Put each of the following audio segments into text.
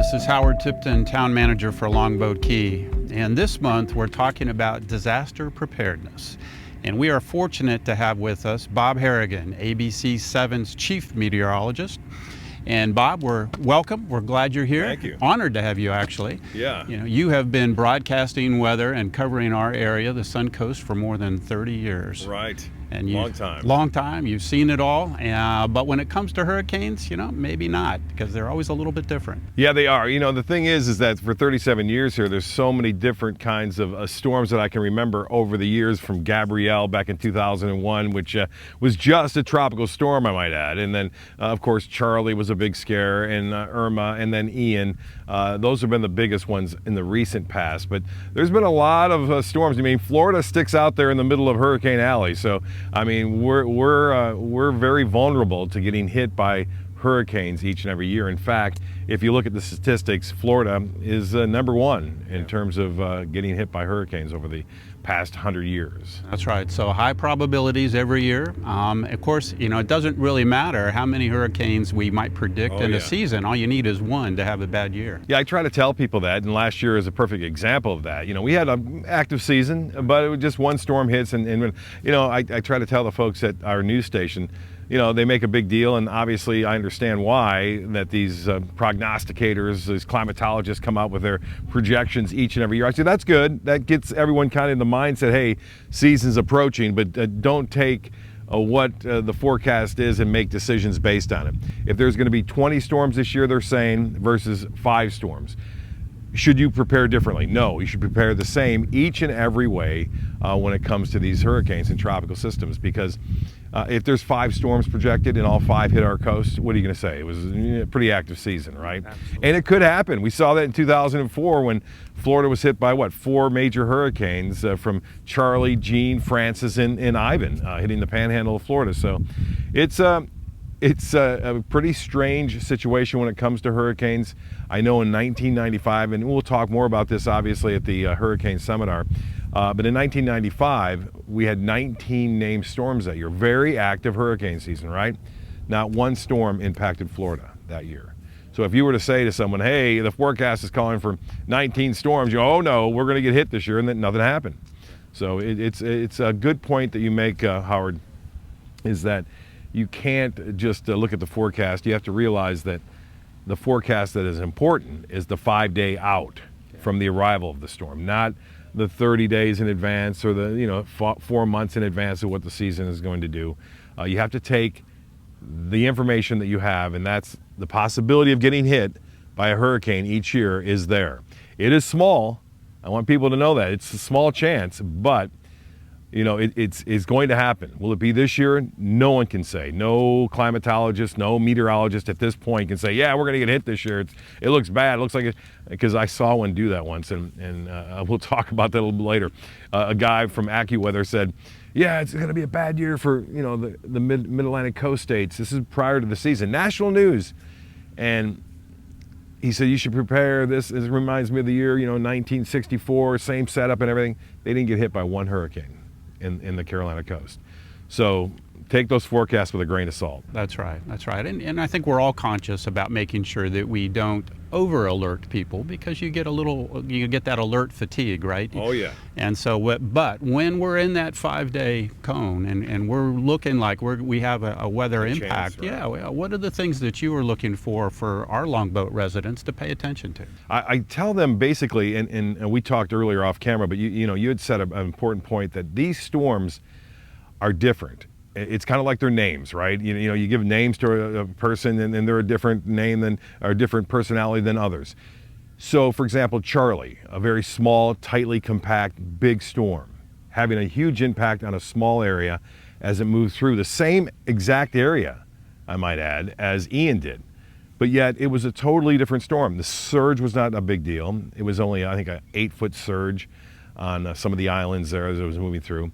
This is Howard Tipton, Town Manager for Longboat Key. And this month we're talking about disaster preparedness. And we are fortunate to have with us Bob Harrigan, ABC 7's Chief Meteorologist. And Bob, we're welcome. We're glad you're here. Thank you. Honored to have you, actually. Yeah. You know, you have been broadcasting weather and covering our area, the Sun Coast, for more than 30 years. Right. And long time. Long time. You've seen it all. But when it comes to hurricanes, you know, maybe not, because they're always a little bit different. Yeah, they are. You know, the thing is that for 37 years here, there's so many different kinds of storms that I can remember over the years, from Gabrielle back in 2001, which was just a tropical storm, I might add. And then, of course, Charlie was a big scare, and Irma, and then Ian. Those have been the biggest ones in the recent past. But there's been a lot of storms. I mean, Florida sticks out there in the middle of Hurricane Alley. So, I mean, we're very vulnerable to getting hit by hurricanes each and every year. In fact, if you look at the statistics, Florida is number one in terms of getting hit by hurricanes over the past 100 years. That's right. So high probabilities every year. Of course, you know, it doesn't really matter how many hurricanes we might predict in a season. All you need is one to have a bad year. Yeah, I try to tell people that, and last year is a perfect example of that. You know, we had an active season, but it was just one storm hits, and you know, I try to tell the folks at our news station, you know, they make a big deal, and obviously I understand why, that these prognosticators, these climatologists come out with their projections each and every year. I say that's good. That gets everyone kind of in the mindset, hey, season's approaching, but don't take what the forecast is and make decisions based on it. If there's going to be 20 storms this year, they're saying, versus 5 storms, should you prepare differently? No, you should prepare the same each and every way when it comes to these hurricanes and tropical systems, because if there's 5 storms projected and all 5 hit our coast, what are you going to say? It was a pretty active season, right? Absolutely. And it could happen. We saw that in 2004 when Florida was hit by, 4 major hurricanes from Charlie, Jean, Francis, and Ivan hitting the panhandle of Florida. So it's a pretty strange situation when it comes to hurricanes. I know in 1995, and we'll talk more about this obviously at the Hurricane Seminar, but in 1995, we had 19 named storms that year. Very active hurricane season, right? Not one storm impacted Florida that year. So if you were to say to someone, hey, the forecast is calling for 19 storms, you go, oh no, we're going to get hit this year, and then nothing happened. So it's a good point that you make, Howard, is that you can't just look at the forecast. You have to realize that the forecast that is important is the 5-day out from the arrival of the storm, not the 30 days in advance or the 4 months in advance of what the season is going to do. You have to take the information that you have, and that's the possibility of getting hit by a hurricane each year is there. It is small. I want people to know that. It's a small chance, but you know, it's going to happen. Will it be this year? No one can say. No climatologist, no meteorologist at this point can say, yeah, we're going to get hit this year. It looks bad. It looks like it, because I saw one do that once, and we'll talk about that a little bit later. A guy from AccuWeather said, yeah, it's going to be a bad year for, you know, the mid-Atlantic coast states. This is prior to the season. National news. And he said, you should prepare this. It reminds me of the year, 1964, same setup and everything. They didn't get hit by one hurricane in the Carolina coast. So take those forecasts with a grain of salt. That's right. That's right. And I think we're all conscious about making sure that we don't over alert people, because you get that alert fatigue, right? Oh yeah. And so, but when we're in that 5-day cone and we're looking like we have a weather impact, chance, right? Yeah. What are the things that you were looking for our Longboat residents to pay attention to? I tell them basically, and we talked earlier off camera, but you had said an important point that these storms are different. It's kind of like their names, right? You give names to a person, and they're a different name or a different personality than others. So, for example, Charlie, a very small, tightly compact, big storm, having a huge impact on a small area as it moved through the same exact area, I might add, as Ian did. But yet, it was a totally different storm. The surge was not a big deal. It was only, I think, an 8-foot surge on some of the islands there as it was moving through.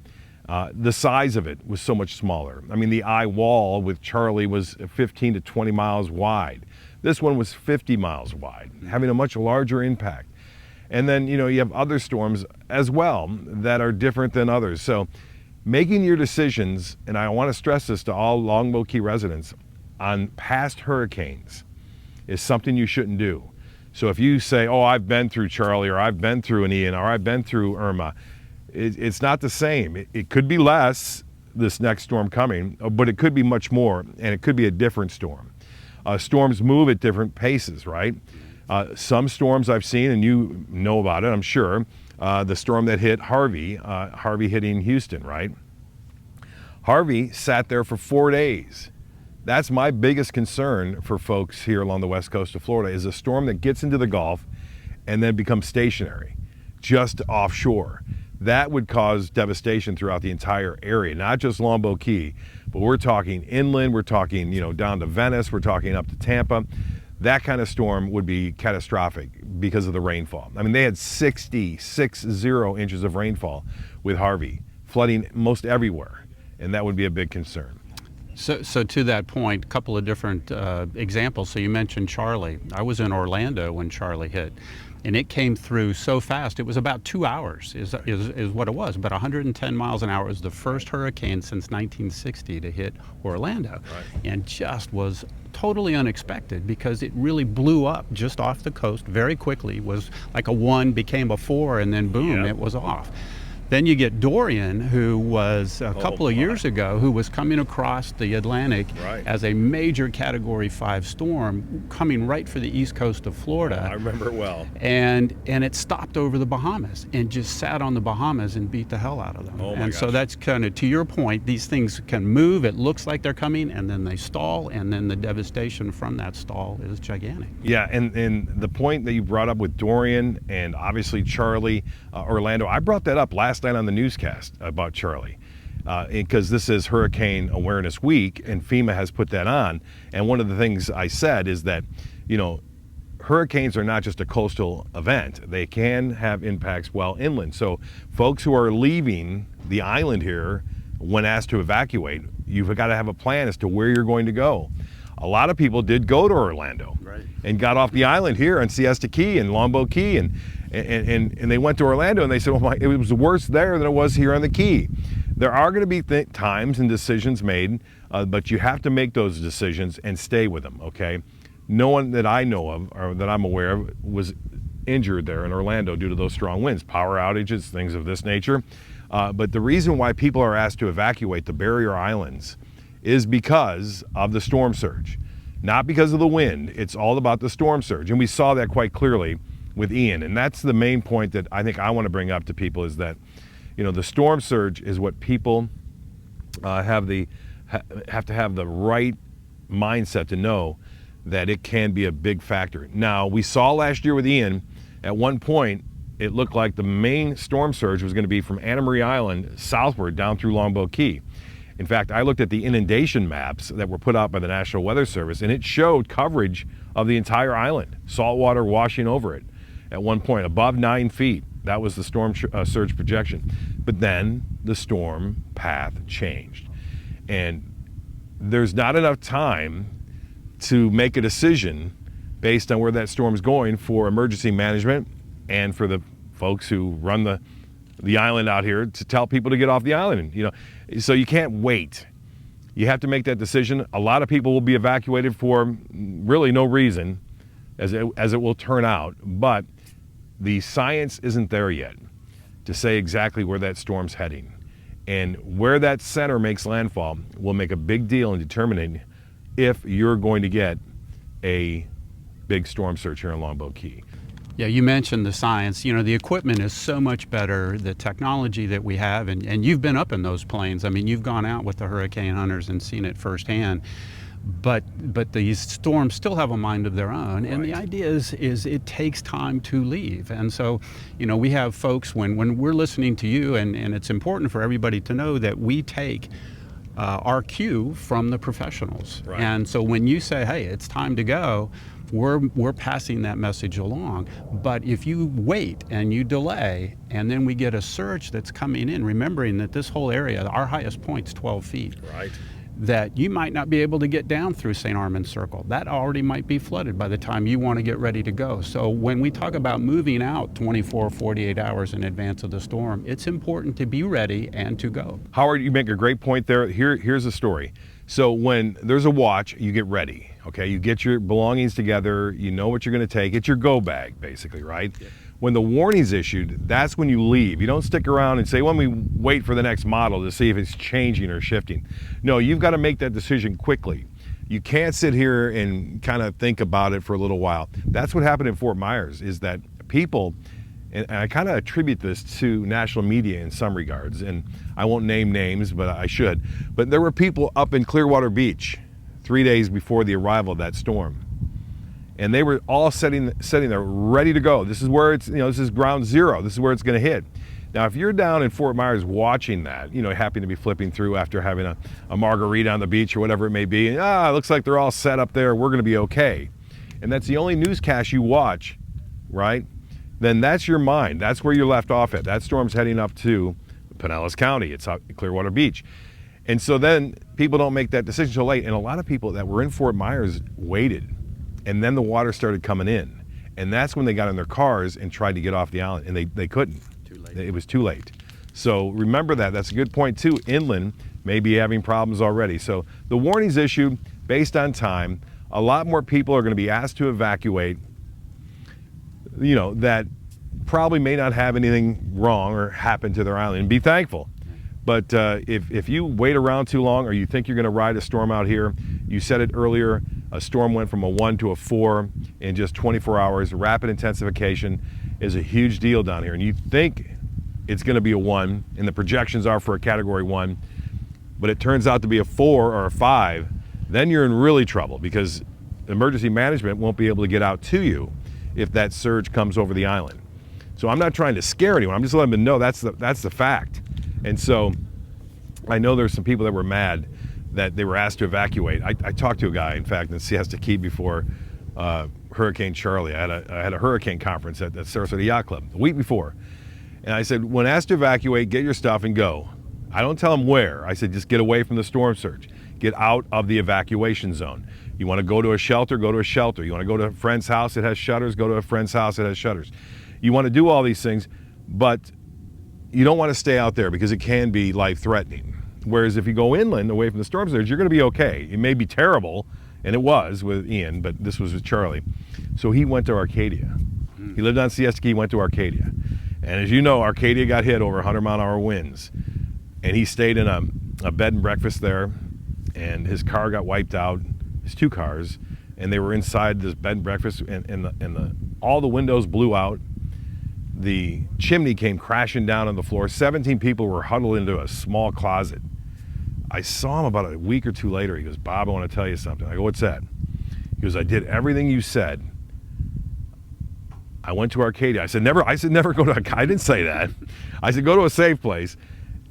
The size of it was so much smaller. I mean, the eye wall with Charlie was 15 to 20 miles wide. This one was 50 miles wide, having a much larger impact. And then, you have other storms as well that are different than others. So making your decisions, and I want to stress this to all Longboat Key residents, on past hurricanes is something you shouldn't do. So if you say, oh, I've been through Charlie, or I've been through an Ian, or I've been through Irma, it's not the same. It could be less this next storm coming, but it could be much more, and it could be a different storm. Storms move at different paces, right? Some storms I've seen, and you know about it, I'm sure, the storm that hit Harvey hitting Houston, right? Harvey sat there for 4 days. That's my biggest concern for folks here along the west coast of Florida, is a storm that gets into the Gulf and then becomes stationary just offshore. That would cause devastation throughout the entire area, not just Longboat Key, but we're talking inland, we're talking, down to Venice, we're talking up to Tampa. That kind of storm would be catastrophic because of the rainfall. I mean, they had 60 inches of rainfall with Harvey, flooding most everywhere, and that would be a big concern. So to that point, a couple of different examples. So you mentioned Charlie. I was in Orlando when Charlie hit, and it came through so fast. It was about 2 hours is what it was. About 110 miles an hour. It was the first hurricane since 1960 to hit Orlando, right. And just was totally unexpected because it really blew up just off the coast very quickly. It was like a 1 became a 4, and then boom, It was off. Then you get Dorian, who was a couple of years ago, who was coming across the Atlantic as a major Category 5 storm, coming right for the east coast of Florida. I remember it well. And it stopped over the Bahamas and just sat on the Bahamas and beat the hell out of them. And so that's kind of, to your point, these things can move. It looks like they're coming, and then they stall, and then the devastation from that stall is gigantic. Yeah, and the point that you brought up with Dorian and obviously Charlie, Orlando, I brought that up last night on the newscast about Charlie, because this is Hurricane Awareness Week, and FEMA has put that on. And one of the things I said is that, hurricanes are not just a coastal event. They can have impacts well inland. So folks who are leaving the island here, when asked to evacuate, you've got to have a plan as to where you're going to go. A lot of people did go to Orlando and got off the island here on Siesta Key and Longboat Key, and they went to Orlando, and they said, it was worse there than it was here on the Key. There are going to be times and decisions made, but you have to make those decisions and stay with them, okay? No one that I know of, or that I'm aware of, was injured there in Orlando due to those strong winds, power outages, things of this nature. But the reason why people are asked to evacuate the barrier islands is because of the storm surge, not because of the wind. It's all about the storm surge, and we saw that quite clearly with Ian. And that's the main point that I think I want to bring up to people, is that, the storm surge is what people have to have the right mindset to know that it can be a big factor. Now, we saw last year with Ian, at one point, it looked like the main storm surge was going to be from Anna Maria Island southward down through Longboat Key. In fact, I looked at the inundation maps that were put out by the National Weather Service, and it showed coverage of the entire island, salt water washing over it at one point, above 9 feet. That was the storm surge projection. But then the storm path changed. And there's not enough time to make a decision based on where that storm's going for emergency management and for the folks who run the island out here to tell people to get off the island. So you can't wait. You have to make that decision. A lot of people will be evacuated for really no reason, as it will turn out, but the science isn't there yet to say exactly where that storm's heading. And where that center makes landfall will make a big deal in determining if you're going to get a big storm surge here in Longboat Key. Yeah, you mentioned the science. The equipment is so much better, the technology that we have, and you've been up in those planes. I mean, you've gone out with the hurricane hunters and seen it firsthand. But these storms still have a mind of their own, and the idea is it takes time to leave. And so, we have folks, when we're listening to you, and it's important for everybody to know that we take our cue from the professionals. And so when you say, hey, it's time to go, we're passing that message along. But if you wait and you delay, and then we get a surge that's coming in, remembering that this whole area, our highest point's 12 feet. that you might not be able to get down through St. Armand Circle. That already might be flooded by the time you want to get ready to go. So when we talk about moving out 24, 48 hours in advance of the storm, it's important to be ready and to go. Howard, you make a great point there. Here's the story. So when there's a watch, you get ready, okay? You get your belongings together, you know what you're gonna take. It's your go bag, basically, right? Yeah. When the warning's issued, that's when you leave. You don't stick around and say, well, let me wait for the next model to see if it's changing or shifting. No, you've got to make that decision quickly. You can't sit here and kind of think about it for a little while. That's what happened in Fort Myers, is that people, and I kind of attribute this to national media in some regards, and I won't name names, but I should. But there were people up in Clearwater Beach 3 days before the arrival of that storm. And they were all sitting there ready to go. This is where it's, this is ground zero. This is where it's going to hit. Now, if you're down in Fort Myers watching that, happy to be flipping through after having a margarita on the beach or whatever it may be, and it looks like they're all set up there, we're going to be okay. And that's the only newscast you watch, right? Then that's your mind. That's where you're left off at. That storm's heading up to Pinellas County. It's out at Clearwater Beach. And so then people don't make that decision so late. And a lot of people that were in Fort Myers waited. And then the water started coming in. And that's when they got in their cars and tried to get off the island. And they couldn't. Too late. It was too late. So remember that. That's a good point too. Inland may be having problems already. So the warning's issued based on time. A lot more people are going to be asked to evacuate, that probably may not have anything wrong or happen to their island, and be thankful. But if you wait around too long, or you think you're going to ride a storm out here, you said it earlier, a storm went from a 1 to a 4 in just 24 hours. Rapid intensification is a huge deal down here. And you think it's going to be a 1, and the projections are for a category 1, but it turns out to be a 4 or a 5, then you're in really trouble, because emergency management won't be able to get out to you if that surge comes over the island. So I'm not trying to scare anyone. I'm just letting them know that's the fact. And so I know there's some people that were mad that they were asked to evacuate. I talked to a guy, in fact, in Siesta Key before Hurricane Charlie. I had a hurricane conference at the Sarasota Yacht Club the week before. And I said, when asked to evacuate, get your stuff and go. I don't tell them where. I said, just get away from the storm surge. Get out of the evacuation zone. You want to go to a shelter, go to a shelter. You want to go to a friend's house that has shutters, go to a friend's house that has shutters. You want to do all these things, but you don't want to stay out there because it can be life-threatening. Whereas if you go inland away from the storm surge, you're going to be okay. It may be terrible, and it was with Ian, but this was with Charlie. So he went to Arcadia. He lived on Siesta Key, went to Arcadia. And as you know, Arcadia got hit over 100-mile-an-hour winds. And he stayed in a bed and breakfast there, and his car got wiped out, his 2 cars, and they were inside this bed and breakfast, and all the windows blew out. The chimney came crashing down on the floor. 17 people were huddled into a small closet. I saw him about a week or 2 later. He goes, Bob, I want to tell you something. I go, what's that? He goes, I did everything you said. I went to Arcadia. I said, never go to Arcadia. I didn't say that. I said, go to a safe place.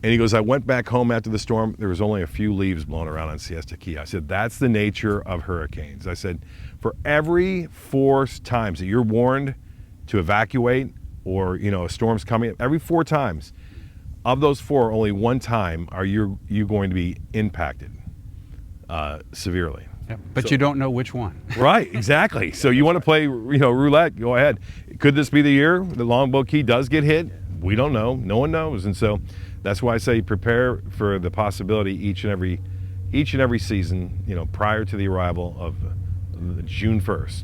And he goes, I went back home after the storm. There was only a few leaves blowing around on Siesta Key. I said, that's the nature of hurricanes. I said, for every 4 times that you're warned to evacuate, or a storm's coming, every 4 times, of those 4, only 1 time are you going to be impacted severely. Yeah, but you don't know which one. Right, exactly. So you want to play roulette, go ahead. Could this be the year the Longboat Key does get hit? We don't know. No one knows. And so that's why I say prepare for the possibility each and every season, prior to the arrival of June 1st.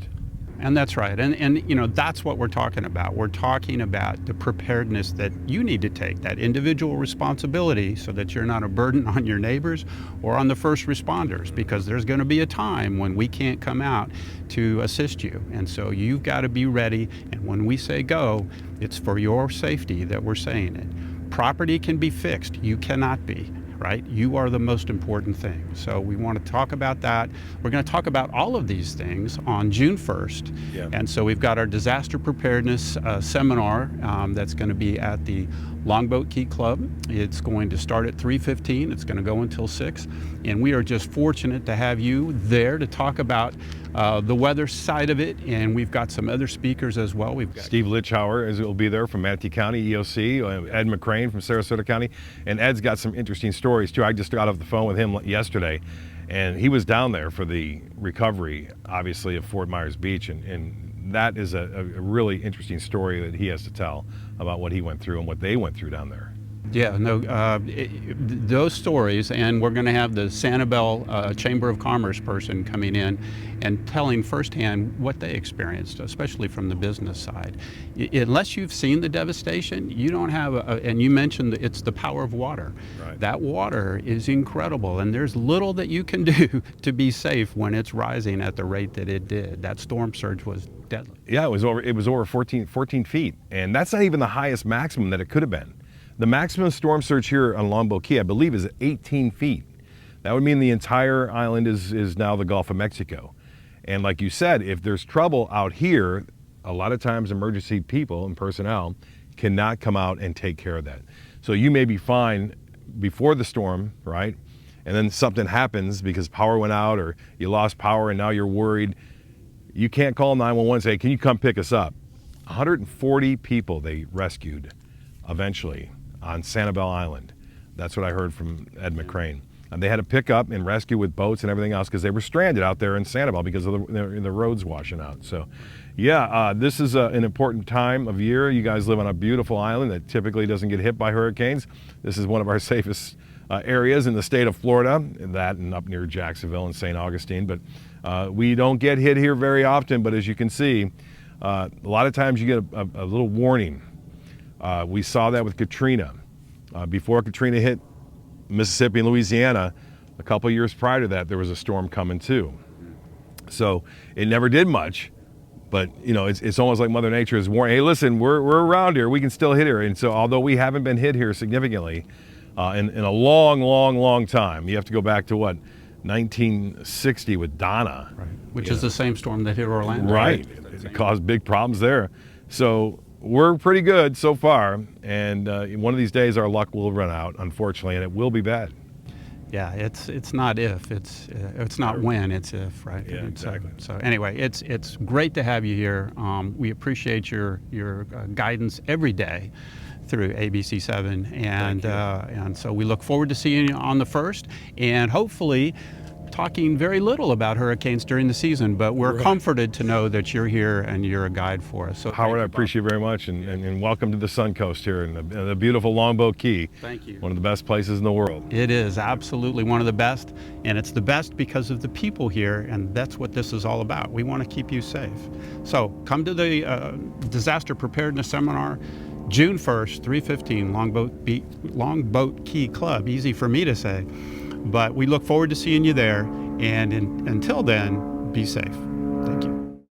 And that's right. And that's what we're talking about. We're talking about the preparedness that you need to take, that individual responsibility, so that you're not a burden on your neighbors or on the first responders, because there's going to be a time when we can't come out to assist you. And so you've got to be ready. And when we say go, it's for your safety that we're saying it. Property can be fixed. You cannot be. Right? You are the most important thing. So we want to talk about that. We're going to talk about all of these things on June 1st. Yeah. And so we've got our disaster preparedness seminar that's going to be at the Longboat Key Club. It's going to start at 3:15. It's going to go until 6. And we are just fortunate to have you there to talk about the weather side of it. And we've got some other speakers as well. We've got Steve Litchauer will be there from Manatee County, EOC, Ed McCrane from Sarasota County. And Ed's got some interesting stories stories too. I just got off the phone with him yesterday, and he was down there for the recovery, obviously, of Fort Myers Beach, and that is a really interesting story that he has to tell about what he went through and what they went through down there. Yeah, no, those stories, and we're going to have the Sanibel Chamber of Commerce person coming in and telling firsthand what they experienced, especially from the business side. Unless you've seen the devastation, you don't have, and you mentioned it's the power of water. Right. That water is incredible, and there's little that you can do to be safe when it's rising at the rate that it did. That storm surge was deadly. Yeah, it was over 14 feet, and that's not even the highest maximum that it could have been. The maximum storm surge here on Longboat Key, I believe, is 18 feet. That would mean the entire island is now the Gulf of Mexico. And like you said, if there's trouble out here, a lot of times emergency people and personnel cannot come out and take care of that. So you may be fine before the storm, right? And then something happens because power went out or you lost power and now you're worried. You can't call 911 and say, can you come pick us up? 140 people they rescued eventually on Sanibel Island. That's what I heard from Ed McCrane. And they had to pick up and rescue with boats and everything else because they were stranded out there in Sanibel because of the roads washing out. So, yeah, this is an important time of year. You guys live on a beautiful island that typically doesn't get hit by hurricanes. This is one of our safest areas in the state of Florida, that and up near Jacksonville and St. Augustine. But we don't get hit here very often, but as you can see, a lot of times you get a little warning. We saw that with Katrina. Before Katrina hit Mississippi and Louisiana, a couple years prior to that, there was a storm coming too. So it never did much, but you know, it's almost like Mother Nature is warning, hey, listen, we're around here, we can still hit here. And so although we haven't been hit here significantly in a long time, you have to go back to what, 1960 with Donna. Right. Which is the same storm that hit Orlando. Right. It caused big problems there. So we're pretty good so far, and one of these days our luck will run out, unfortunately, and it will be bad. Yeah, it's not if, it's not when, it's if, right? Yeah, exactly. So anyway, it's great to have you here. We appreciate your guidance every day through ABC7, and so we look forward to seeing you on the 1st, and hopefully talking very little about hurricanes during the season, but we're comforted to know that you're here and you're a guide for us. So Howard, I appreciate you very much, and welcome to the Sun Coast here in the beautiful Longboat Key. Thank you. One of the best places in the world. It is absolutely one of the best, and it's the best because of the people here, and that's what this is all about. We want to keep you safe. So come to the Disaster Preparedness Seminar, June 1st, 3:15, Longboat Key Club. Easy for me to say. But we look forward to seeing you there, and until then, be safe.